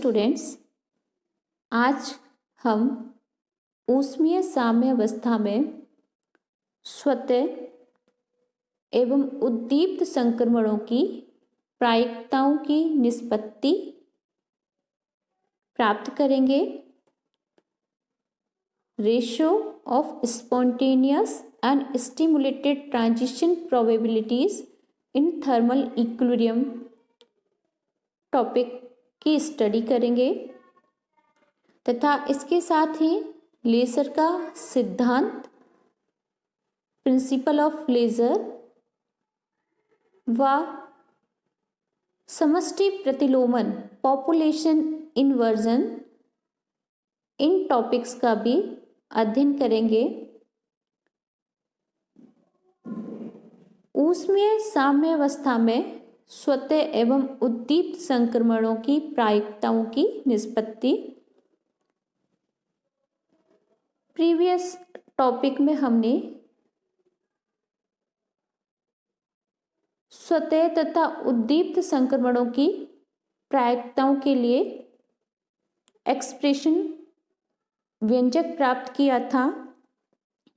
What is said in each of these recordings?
Students, आज हम ऊष्मीय साम्यावस्था में स्वतः एवं उद्दीप्त संक्रमणों की प्रायिकताओं की निष्पत्ति प्राप्त करेंगे। Ratio of spontaneous and stimulated transition probabilities in thermal equilibrium topic की स्टडी करेंगे तथा इसके साथ ही लेज़र का सिद्धांत, प्रिंसिपल ऑफ लेज़र व समष्टि प्रतिलोमन पॉपुलेशन इन्वर्जन इन टॉपिक्स का भी अध्ययन करेंगे। ऊष्मीय साम्यावस्था में स्वतः एवं उद्दीप्त संक्रमणों की प्रायिकताओं की निष्पत्ति। प्रीवियस टॉपिक में हमने स्वतः तथा उद्दीप्त संक्रमणों की प्रायिकताओं के लिए एक्सप्रेशन व्यंजक प्राप्त किया था,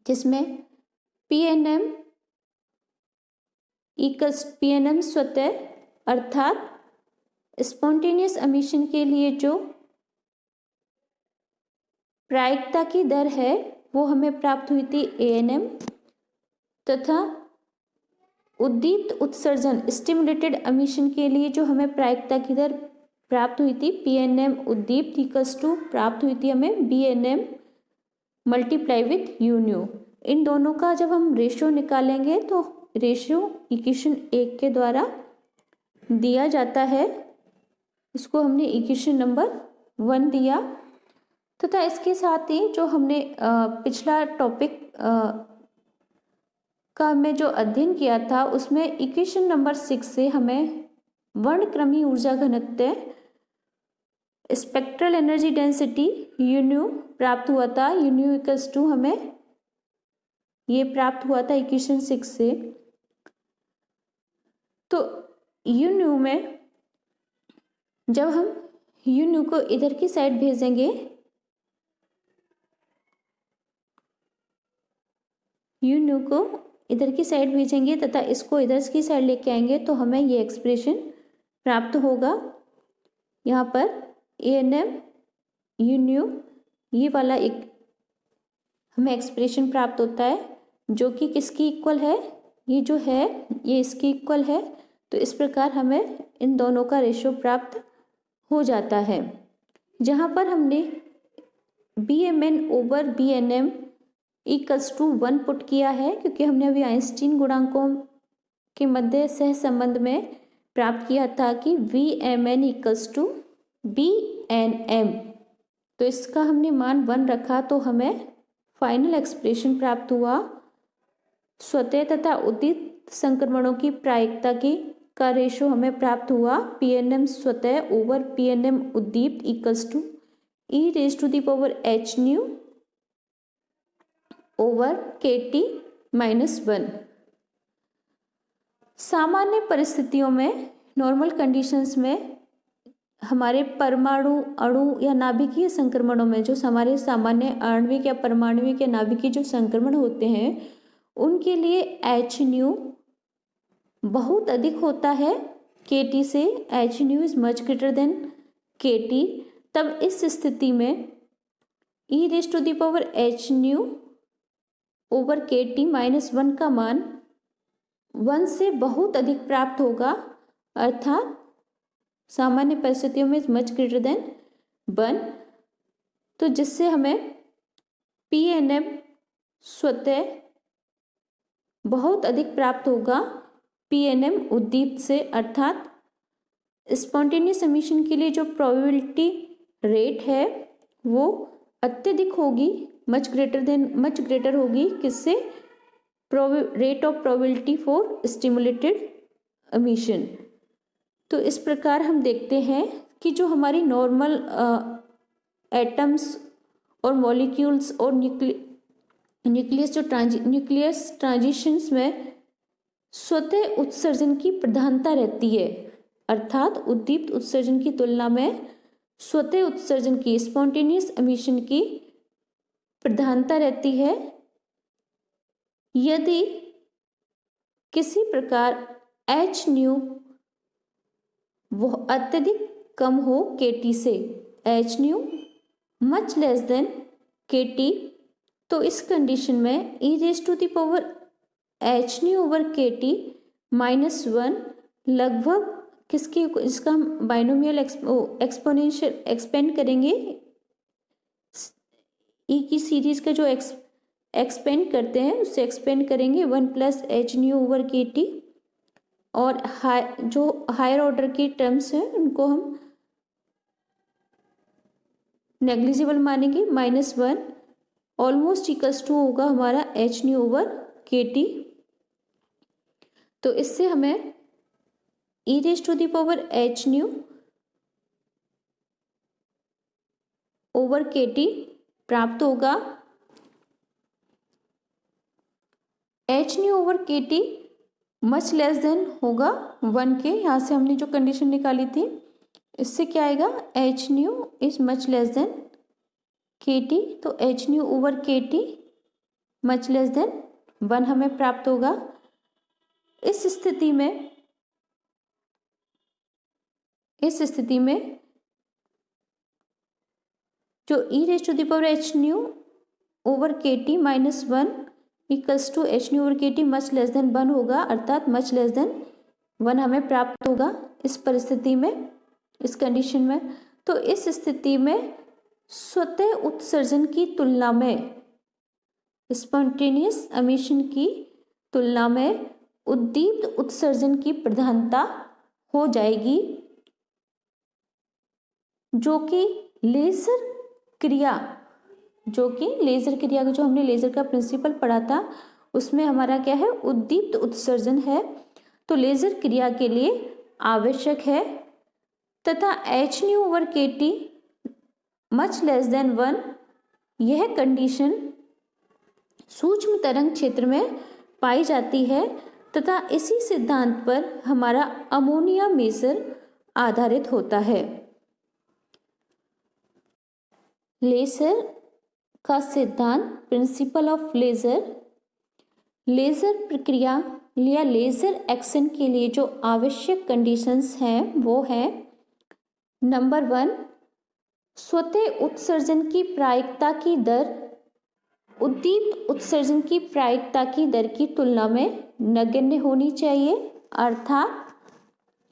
जिसमें पीएनएम स्वतः अर्थात स्पॉन्टेनियस एमिशन के लिए जो प्रायिकता की दर है वो हमें प्राप्त हुई थी एएनएम, तथा उद्दीप्त उत्सर्जन स्टिमुलेटेड एमिशन के लिए जो हमें प्रायिकता की दर प्राप्त हुई थी पीएनएम उद्दीप्त इक्वल्स टू प्राप्त हुई थी हमें बीएनएम मल्टीप्लाई विथ यून्यू। इन दोनों का जब हम रेशियो निकालेंगे तो रेशियो इक्वेशन 1 के द्वारा दिया जाता है। इसको हमने इक्वेशन नंबर 1 दिया तथा इसके साथ ही जो हमने पिछला टॉपिक का में जो अध्ययन किया था उसमें इक्वेशन नंबर 6 से हमें वर्णक्रमीय ऊर्जा घनत्व स्पेक्ट्रल एनर्जी डेंसिटी यून्यू प्राप्त हुआ था। यून्यू इक्वल्स टू हमें ये प्राप्त हुआ था इक्वेशन 6 से। तो यून्यू में जब हम यून्यू को इधर की साइड भेजेंगे, यून्यू को इधर की साइड भेजेंगे तथा इसको इधर की साइड लेके आएंगे तो हमें ये एक्सप्रेशन प्राप्त होगा। यहाँ पर एएनएम यून्यू ये वाला एक हमें एक्सप्रेशन प्राप्त होता है जो कि किसकी इक्वल है, ये जो है ये इसकी इक्वल है। तो इस प्रकार हमें इन दोनों का रेशियो प्राप्त हो जाता है, जहाँ पर हमने BMN over BNM equals to 1 put किया है, क्योंकि हमने अभी आइंस्टीन गुणांकों के मध्य सह संबंध में प्राप्त किया था कि वीएमएन इक्वल्स टू बीएनएम। तो इसका हमने मान 1 रखा तो हमें फाइनल एक्सप्रेशन प्राप्त हुआ। स्वतः तथा उद्दीप्त संक्रमणों की प्रायिकता की का रेशियो हमें प्राप्त हुआ पीएनएम स्वतः ओवर पीएनएम उद्दीप्त equals to E raise to the power H nu over KT -1। सामान्य परिस्थितियों में नॉर्मल कंडीशंस में हमारे परमाणु अणु या नाभिकीय संक्रमणों में जो हमारे सामान्य आणविक या परमाणुविक या नाभिकीय जो संक्रमण होते हैं उनके लिए एच न्यू बहुत अधिक होता है KT से। H nu is much greater than KT। तब इस स्थिति में E raise to the power H nu over KT -1 का मान 1 से बहुत अधिक प्राप्त होगा, अर्थात सामान्य परिस्थितियों में मच ग्रेटर देन 1। तो जिससे हमें पीएनएम स्वतः बहुत अधिक प्राप्त होगा पीएनएम उद्दीप्त से, अर्थात स्पॉन्टेनियस एमिशन के लिए जो प्रोबेबिलिटी रेट है वो अत्यधिक होगी, मच ग्रेटर होगी किससे, rate of probability for stimulated emission. तो इस प्रकार हम देखते हैं कि जो हमारी नॉर्मल एटम्स और मॉलिक्यूल्स और न्यूक्लियस ट्रांजिशंस में स्वतः उत्सर्जन की प्रधानता रहती है, अर्थात उद्दीप्त उत्सर्जन की तुलना में स्वतः उत्सर्जन की, स्पॉन्टेनियस एमिशन की प्रधानता रहती है यदि किसी प्रकार एच न्यू वह अत्यधिक कम हो केटी से, H nu much less than KT. तो इस कंडीशन में E raise to the power H nu over KT -1 लगभग किसकी, इसका हम बाइनोमियल एक्सपोनेंशियल एक्सपेंड करेंगे, ई की सीरीज का जो एक्सपेंड करते हैं उससे एक्सपेंड करेंगे 1 + H nu over K T, और जो हायर ऑर्डर की टर्म्स हैं उनको हम नेग्लिजिबल मानेंगे। -1 ऑलमोस्ट इक्वल्स टू होगा हमारा H nu over K T. तो इससे हमें E raise to the power H nu over K T प्राप्त होगा। H nu over K T much less than होगा 1 के, यहाँ से हमने जो कंडीशन निकाली थी इससे क्या आएगा, H nu is much less than K T. तो H nu over K T much less than 1 हमें प्राप्त होगा। इस स्थिति में जो E raise to the power H nu over K T -1 equals to H nu over K T much less than 1 होगा, अर्थात मच लेस देन 1 हमें प्राप्त होगा इस परिस्थिति में, इस कंडीशन में। तो इस स्थिति में स्वतः उत्सर्जन की तुलना में, स्पॉन्टेनियस एमिशन की तुलना में उद्दीप्त उत्सर्जन की प्रधानता हो जाएगी, जो कि लेजर क्रिया का, जो हमने लेजर का प्रिंसिपल पढ़ा था उसमें हमारा क्या है, उद्दीप्त उत्सर्जन है, तो लेजर क्रिया के लिए आवश्यक है। तथा H nu over K T much less than 1 यह कंडीशन सूक्ष्म तरंग क्षेत्र में पाई जाती है, तथा इसी सिद्धांत पर हमारा अमोनिया मेजर आधारित होता है। लेजर का सिद्धांत, प्रिंसिपल ऑफ लेजर, लेजर प्रक्रिया या लेजर एक्शन के लिए जो आवश्यक कंडीशंस हैं वो है, नंबर 1 स्वतः उत्सर्जन की प्रायिकता की दर उद्दीप्त उत्सर्जन की प्रायिकता की दर की तुलना में नगण्य होनी चाहिए, अर्थात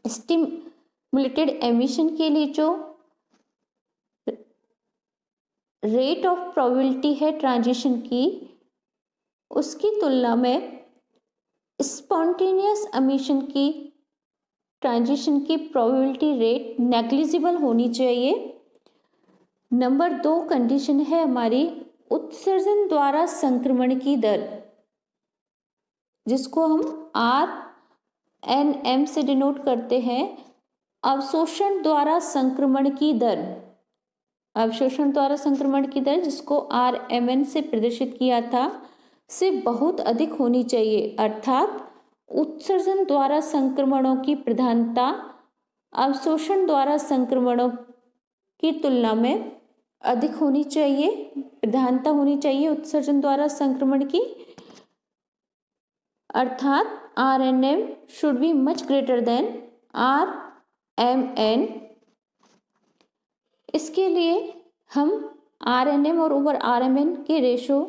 स्टिमुलेटेड एमिशन के लिए जो रेट ऑफ प्रोबेबिलिटी है ट्रांजिशन की, उसकी तुलना में स्पॉन्टेनियस एमिशन की ट्रांजिशन की प्रोबेबिलिटी रेट नेग्लिजिबल होनी चाहिए। नंबर 2 कंडीशन है हमारी उत्सर्जन द्वारा संक्रमण की दर, जिसको हम RNM से डिनोट करते हैं, अवशोषण द्वारा संक्रमण की दर, अवशोषण द्वारा संक्रमण की दर जिसको RMN से प्रदर्शित किया था, से बहुत अधिक होनी चाहिए, अर्थात उत्सर्जन द्वारा संक्रमणों की प्रधानता अवशोषण द्वारा संक्रमणों की तुलना में अधिक होनी चाहिए, प्रधानता होनी चाहिए उत्सर्जन द्वारा संक्रमण की, अर्थात RNM should be much greater then RMN। इसके लिए हम RNM और ओवर RMN के रेशो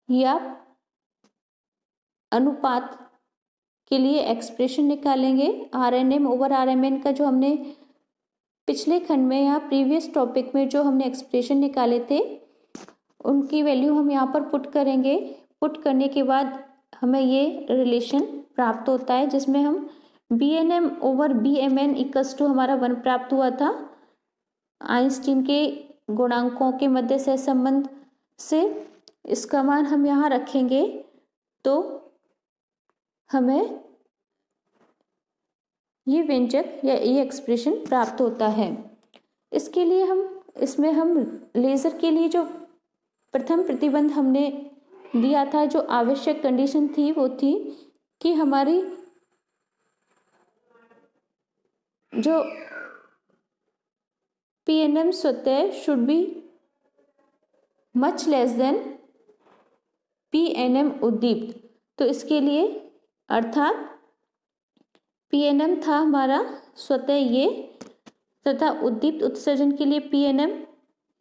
या अनुपात के लिए एक्सप्रेशन निकालेंगे। RNM ओवर RMN का जो हमने पिछले खंड में या प्रीवियस टॉपिक में जो हमने एक्सप्रेशन निकाले थे उनकी वैल्यू हम यहाँ पर पुट करेंगे। पुट करने के बाद हमें ये रिलेशन प्राप्त होता है, जिसमें हम BNM over BMN equals to हमारा 1 प्राप्त हुआ था आइंस्टीन के गुणांकों के मध्य से संबंध से। इसका मान हम यहाँ रखेंगे तो हमें ये व्यंजक या ये एक्सप्रेशन प्राप्त होता है। इसके लिए हम लेज़र के लिए जो प्रथम प्रतिबंध हमने दिया था, जो आवश्यक कंडीशन थी वो थी कि हमारी जो PNM स्वतः should be much less then PNM उद्दीप्त। तो इसके लिए अर्थात PNM था हमारा स्वतः ये, तथा उद्दीप्त उत्सर्जन के लिए PNM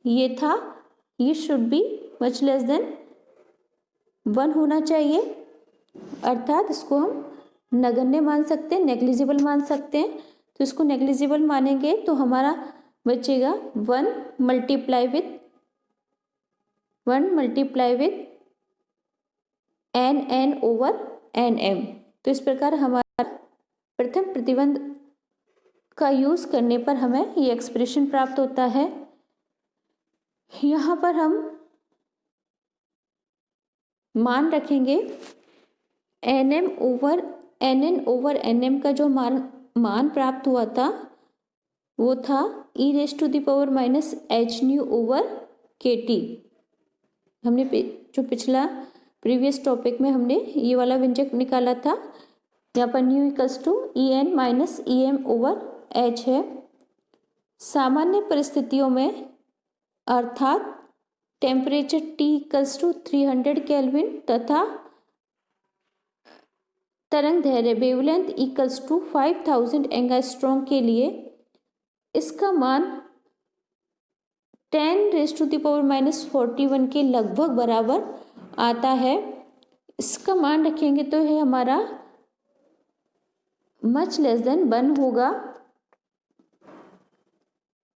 ये था, ये should be much less than 1 होना चाहिए, अर्थात इसको हम नगण्य मान सकते हैं, नेग्लिजिबल मान सकते हैं। तो इसको नेग्लिजिबल मानेंगे तो हमारा बचेगा 1 मल्टीप्लाई विथ NN/NM। तो इस प्रकार हमारा प्रथम प्रतिबंध का यूज करने पर हमें ये एक्सप्रेशन प्राप्त होता है। यहाँ पर हम मान रखेंगे NN/NM का जो मान प्राप्त हुआ था वो था e⁻ℎ/kT। हमने जो पिछला प्रीवियस टॉपिक में हमने ये वाला व्यंजक निकाला था, यहाँ पर न्यू इक्वल्स टू En-Em/h है। सामान्य परिस्थितियों में अर्थात temperature T equals to 300 kelvin तथा तरंग दैर्ध्य वेवलेंथ इक्वल्स टू 5000 एंगस्ट्रॉम के लिए इसका मान 10⁻⁻41 के लगभग बराबर आता है। इसका मान रखेंगे तो है हमारा मच लेस देन 1 होगा।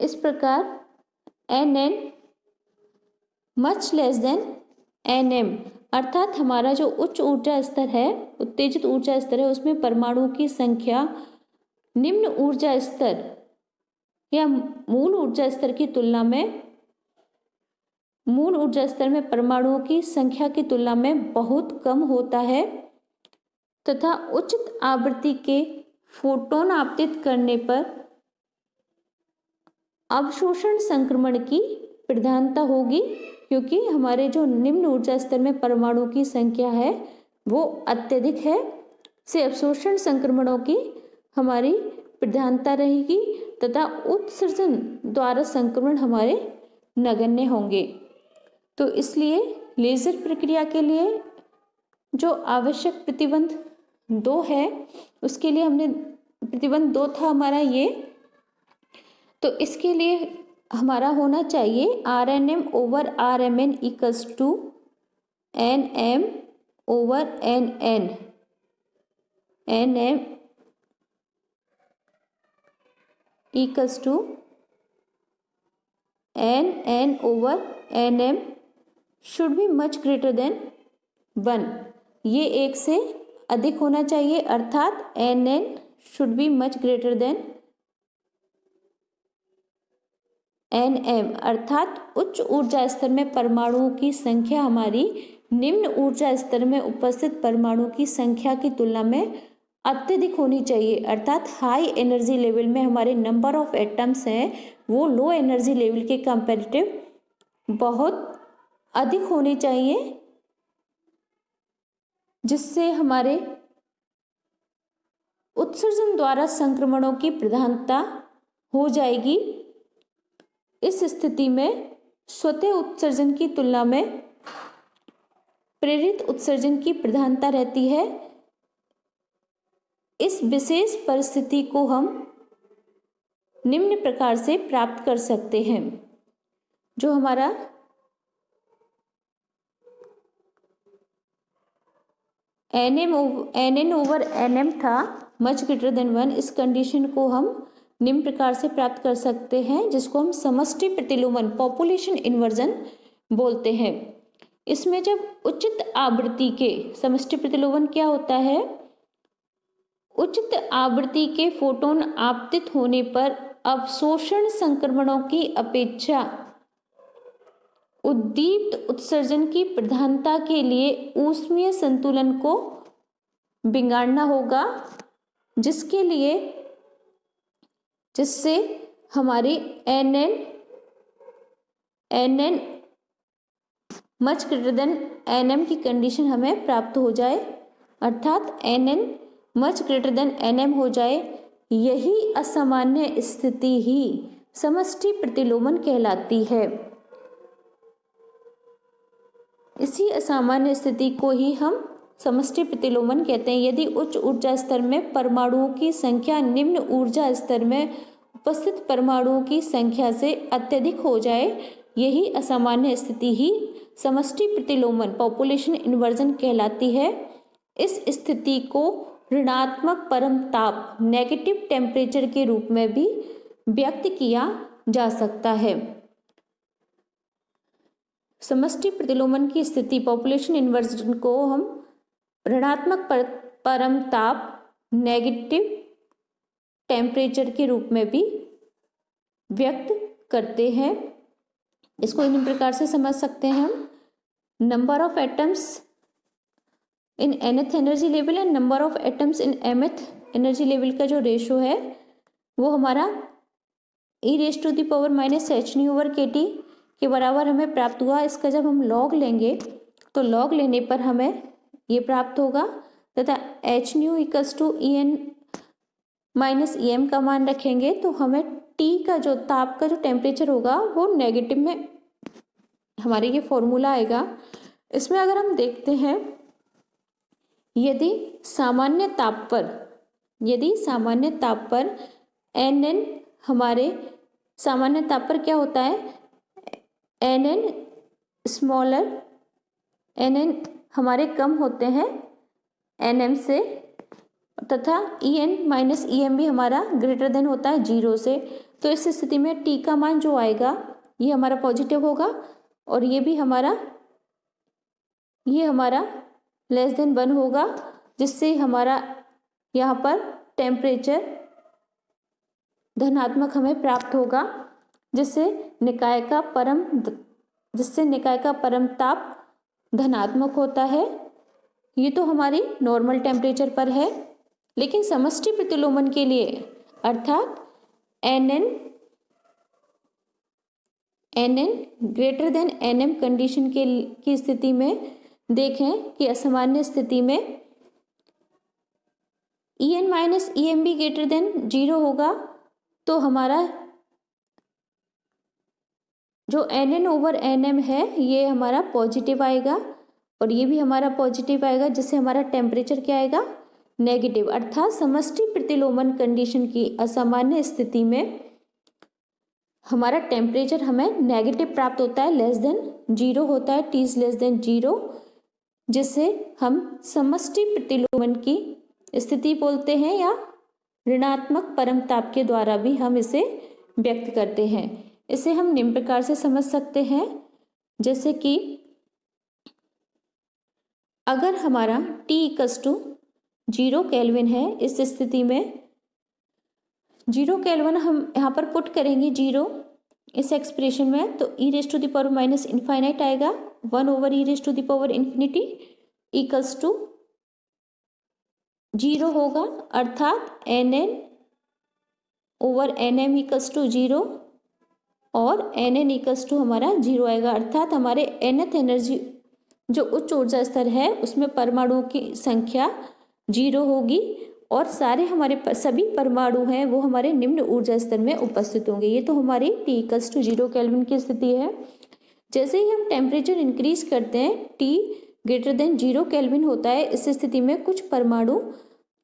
इस प्रकार NN much less then NM, अर्थात हमारा जो उच्च ऊर्जा स्तर है, उत्तेजित ऊर्जा स्तर है, उसमें परमाणुओं की संख्या निम्न ऊर्जा स्तर या मूल ऊर्जा स्तर की तुलना में, मूल ऊर्जा स्तर में परमाणुओं की संख्या की तुलना में बहुत कम होता है तथा उचित आवृत्ति के फोटोन आपतित करने पर अवशोषण संक्रमण की प्रधानता होगी, क्योंकि हमारे जो निम्न ऊर्जा स्तर में परमाणुओं की संख्या है वो अत्यधिक है, से अवशोषण संक्रमणों की हमारी प्रधानता रहेगी तथा उत्सर्जन द्वारा संक्रमण हमारे नगण्य होंगे। तो इसलिए लेजर प्रक्रिया के लिए जो आवश्यक प्रतिबंध 2 है, उसके लिए हमने प्रतिबंध 2 था हमारा ये, तो इसके लिए हमारा होना चाहिए RNM/RMN equals to NM/NN, NM equals to NN/NM should be much greater than 1। ये 1 से अधिक होना चाहिए, अर्थात NN should be much greater than NM, अर्थात उच्च ऊर्जा स्तर में परमाणुओं की संख्या हमारी निम्न ऊर्जा स्तर में उपस्थित परमाणुओं की संख्या की तुलना में अत्यधिक होनी चाहिए, अर्थात हाई एनर्जी लेवल में हमारे नंबर ऑफ एटम्स हैं वो लो एनर्जी लेवल के कंपैरेटिव बहुत अधिक होनी चाहिए, जिससे हमारे उत्सर्जन द्वारा संक्रमणों की प्रधानता हो जाएगी। इस स्थिति में स्वतः उत्सर्जन की तुलना में प्रेरित उत्सर्जन की प्रधानता रहती है। इस विशेष परिस्थिति को हम निम्न प्रकार से प्राप्त कर सकते हैं। जो हमारा NN/NM था मच ग्रेटर देन 1, इस कंडीशन को हम निम्न प्रकार से प्राप्त कर सकते हैं, जिसको हम समष्टि प्रतिलोमन पॉपुलेशन इन्वर्जन बोलते हैं। इसमें जब उचित आवृत्ति के समष्टि प्रतिलोमन क्या होता है, उचित आवृत्ति के फोटोन आपतित होने पर अवशोषण संक्रमणों की अपेक्षा उद्दीप्त उत्सर्जन की प्रधानता के लिए ऊष्मीय संतुलन को बिगाड़ना होगा, जिससे हमारी NN much greater than NM की कंडीशन हमें प्राप्त हो जाए, अर्थात NN much greater than NM हो जाए। यही असामान्य स्थिति ही समष्टि प्रतिलोमन कहलाती है। इसी असामान्य स्थिति को ही हम समष्टि प्रतिलोमन कहते हैं। यदि उच्च ऊर्जा स्तर में परमाणुओं की संख्या निम्न ऊर्जा स्तर में उपस्थित परमाणुओं की संख्या से अत्यधिक हो जाए, यही असामान्य स्थिति ही समष्टि प्रतिलोमन पॉपुलेशन इन्वर्जन कहलाती है। इस स्थिति को ऋणात्मक परम ताप नेगेटिव टेम्परेचर के रूप में भी व्यक्त किया जा सकता है। समष्टि प्रतिलोमन की स्थिति पॉपुलेशन इन्वर्जन को हम ऋणात्मक परम ताप नेगेटिव टेम्परेचर के रूप में भी व्यक्त करते हैं। इसको इन प्रकार से समझ सकते हैं हम, number of atoms in nth energy level and number of atoms in mth energy level का जो रेशो है वो हमारा e⁻⁻⁻h⁻⁻kT के बराबर हमें प्राप्त हुआ। इसका जब हम लॉग लेंगे तो लॉग लेने पर हमें ये प्राप्त होगा तथा hν=En-Em का मान रखेंगे तो हमें T का जो ताप का जो टेम्परेचर होगा वो नेगेटिव में हमारे ये फॉर्मूला आएगा। इसमें अगर हम देखते हैं यदि सामान्य ताप पर Nn हमारे सामान्य ताप पर क्या होता है, Nn स्मॉलर, Nn हमारे कम होते हैं Nm से तथा En-Em भी हमारा ग्रेटर देन होता है 0 से। तो इस स्थिति में T का मान जो आएगा ये हमारा पॉजिटिव होगा और ये हमारा लेस देन 1 होगा, जिससे हमारा यहाँ पर टेम्परेचर धनात्मक हमें प्राप्त होगा, जिससे निकाय का परम ताप धनात्मक होता है। ये तो हमारी नॉर्मल टेम्परेचर पर है, लेकिन समष्टि प्रतिलोमन के लिए अर्थात Nn greater than Nm condition की स्थिति में देखें कि असामान्य स्थिति में En-Em भी ग्रेटर देन 0 होगा तो हमारा जो Nn/Nm है ये हमारा पॉजिटिव आएगा और ये भी हमारा पॉजिटिव आएगा, जिससे हमारा टेम्परेचर क्या आएगा, नेगेटिव। अर्थात समष्टि प्रतिलोमन कंडीशन की असामान्य स्थिति में हमारा टेम्परेचर हमें नेगेटिव प्राप्त होता है, लेस देन 0 होता है, T लेस देन 0, जिसे हम समष्टि प्रतिलोमन की स्थिति बोलते हैं या ऋणात्मक परम ताप के द्वारा भी हम इसे व्यक्त करते हैं। इसे हम निम्न प्रकार से समझ सकते हैं, जैसे कि अगर हमारा T=0 केल्विन है, इस स्थिति में 0 केल्विन हम यहाँ पर पुट करेंगे 0 इस एक्सप्रेशन में, तो e⁻∞ आएगा 1/e⁻∞ = 0 होगा, अर्थात Nn/Nm = 0 और Nn = हमारा 0 आएगा। अर्थात हमारे nth एनर्जी जो उच्च ऊर्जा स्तर है उसमें परमाणुओं की संख्या 0 होगी और सारे हमारे सभी परमाणु हैं वो हमारे निम्न ऊर्जा स्तर में उपस्थित होंगे। ये तो हमारी T=0 केल्विन की स्थिति है। जैसे ही हम टेम्परेचर इंक्रीज करते हैं T ग्रेटर देन 0 केल्विन होता है, इस स्थिति में कुछ परमाणु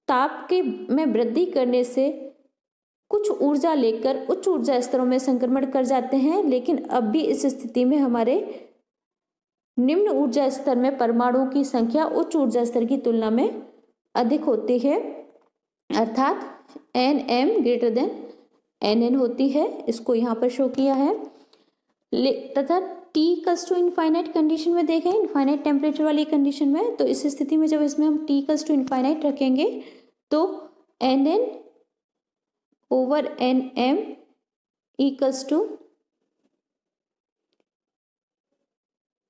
ताप के में वृद्धि करने से कुछ ऊर्जा लेकर उच्च ऊर्जा स्तरों में संक्रमण कर जाते हैं, लेकिन अब भी इस स्थिति में हमारे निम्न ऊर्जा स्तर में परमाणुओं की संख्या उच्च ऊर्जा स्तर की तुलना में अधिक होती है, अर्थात Nm ग्रेटर देन Nn होती है। इसको यहाँ पर शो किया है। तथा T=∞ कंडीशन में देखें, इनफाइनाइट टेम्परेचर वाली कंडीशन में, तो इस स्थिति में जब इसमें हम T=∞ रखेंगे तो Nn/Nm =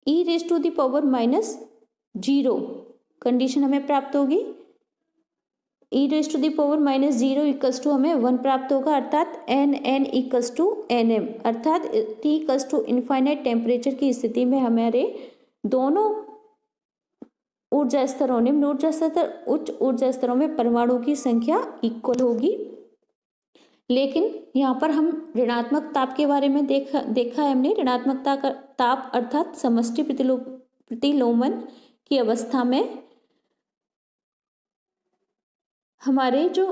e⁻⁻0 कंडीशन हमें प्राप्त होगी। e⁻⁻0 = हमें 1 प्राप्त होगा, अर्थात Nn = Nm, अर्थात T=∞ टेम्परेचर की स्थिति में हमारे दोनों ऊर्जा स्तरों निम्न ऊर्जा स्तर उच्च ऊर्जा स्तरों में परमाणु की संख्या इक्वल होगी। लेकिन यहाँ पर हम ऋणात्मक ताप के बारे में देखा है हमने। ऋणात्मक ताप अर्थात समष्टि प्रतिलोमन की अवस्था में हमारे जो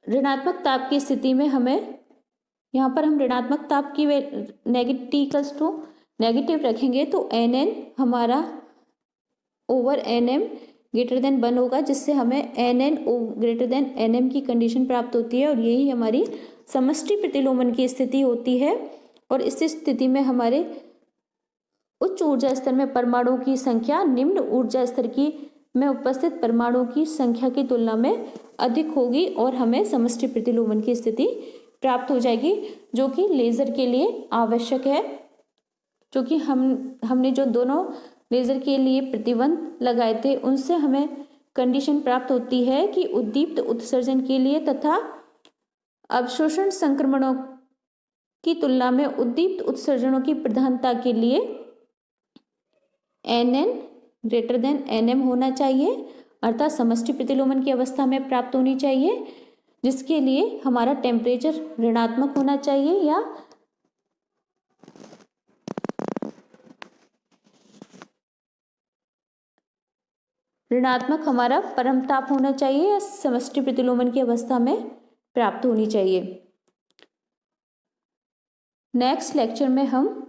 ऋणात्मक ताप की स्थिति में हमें यहाँ पर हम ऋणात्मक ताप की नेगेटिव रखेंगे तो NN हमारा ओवर NM ग्रेटर देन 1 होगा, जिससे हमें NN ग्रेटर देन NM की कंडीशन प्राप्त होती है और यही हमारी समष्टि प्रतिलोमन की स्थिति होती है। और इस स्थिति में हमारे उच्च ऊर्जा स्तर में परमाणुओं की संख्या निम्न ऊर्जा स्तर की में उपस्थित परमाणुओं की संख्या की तुलना में अधिक होगी और हमें समष्टि प्रतिलोमन की स्थिति प्राप्त हो जाएगी, जो कि लेजर के लिए आवश्यक है। क्योंकि हमने जो दोनों लेजर के लिए प्रतिबंध लगाए थे उनसे हमें कंडीशन प्राप्त होती है कि उद्दीप्त उत्सर्जन के लिए तथा अवशोषण संक्रमणों की तुलना में उद्दीप्त उत्सर्जनों की प्रधानता के लिए NN ग्रेटर देन NM होना चाहिए, अर्थात समष्टि प्रतिलोमन की अवस्था में प्राप्त होनी चाहिए, जिसके लिए हमारा टेम्परेचर ऋणात्मक होना चाहिए या ऋणात्मक हमारा परम ताप होना चाहिए या समष्टि प्रतिलोमन की अवस्था में प्राप्त होनी चाहिए। नेक्स्ट लेक्चर में हम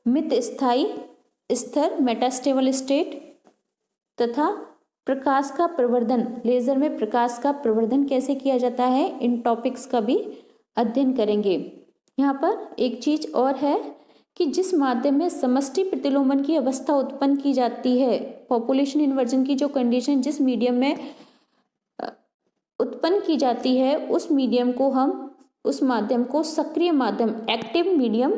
मित स्थायी स्तर मेटास्टेबल स्टेट तथा प्रकाश का प्रवर्धन, लेजर में प्रकाश का प्रवर्धन कैसे किया जाता है, इन टॉपिक्स का भी अध्ययन करेंगे। यहाँ पर एक चीज और है कि जिस माध्यम में समष्टि प्रतिलोमन की अवस्था उत्पन्न की जाती है, पॉपुलेशन इन्वर्जन की जो कंडीशन जिस मीडियम में उत्पन्न की जाती है उस माध्यम को सक्रिय माध्यम एक्टिव मीडियम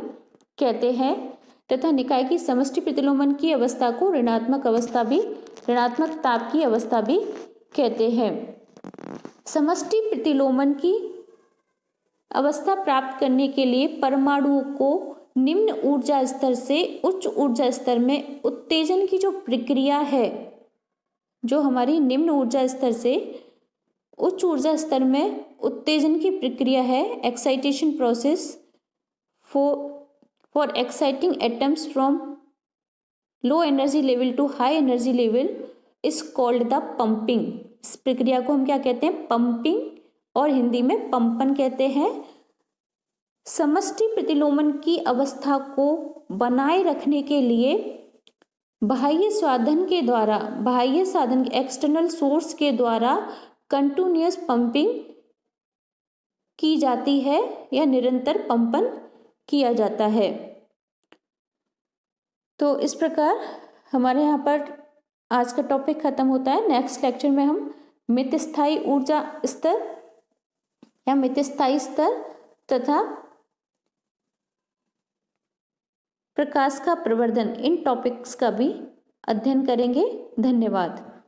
कहते हैं तथा निकाय की समष्टि प्रतिलोमन की अवस्था को ऋणात्मक ताप की अवस्था भी कहते हैं। समष्टि प्रतिलोमन की अवस्था प्राप्त करने के लिए परमाणुओं को निम्न ऊर्जा स्तर से उच्च ऊर्जा स्तर में उत्तेजन की जो प्रक्रिया है, जो हमारी निम्न ऊर्जा स्तर से उच्च ऊर्जा स्तर में उत्तेजन की प्रक्रिया है, excitation process for exciting atoms from low energy level to high energy level is called the pumping. इस प्रक्रिया को हम क्या कहते हैं, पंपिंग, और हिंदी में पंपन कहते हैं। समष्टि प्रतिलोमन की अवस्था को बनाए रखने के लिए बाह्य साधन एक्सटर्नल सोर्स के द्वारा कंटिन्यूअस पंपिंग की जाती है या निरंतर पंपन किया जाता है। तो इस प्रकार हमारे यहाँ पर आज का टॉपिक खत्म होता है। नेक्स्ट लेक्चर में हम मित स्थायी ऊर्जा स्तर या मित स्थायी स्तर तथा प्रकाश का प्रवर्धन, इन टॉपिक्स का भी अध्ययन करेंगे। धन्यवाद।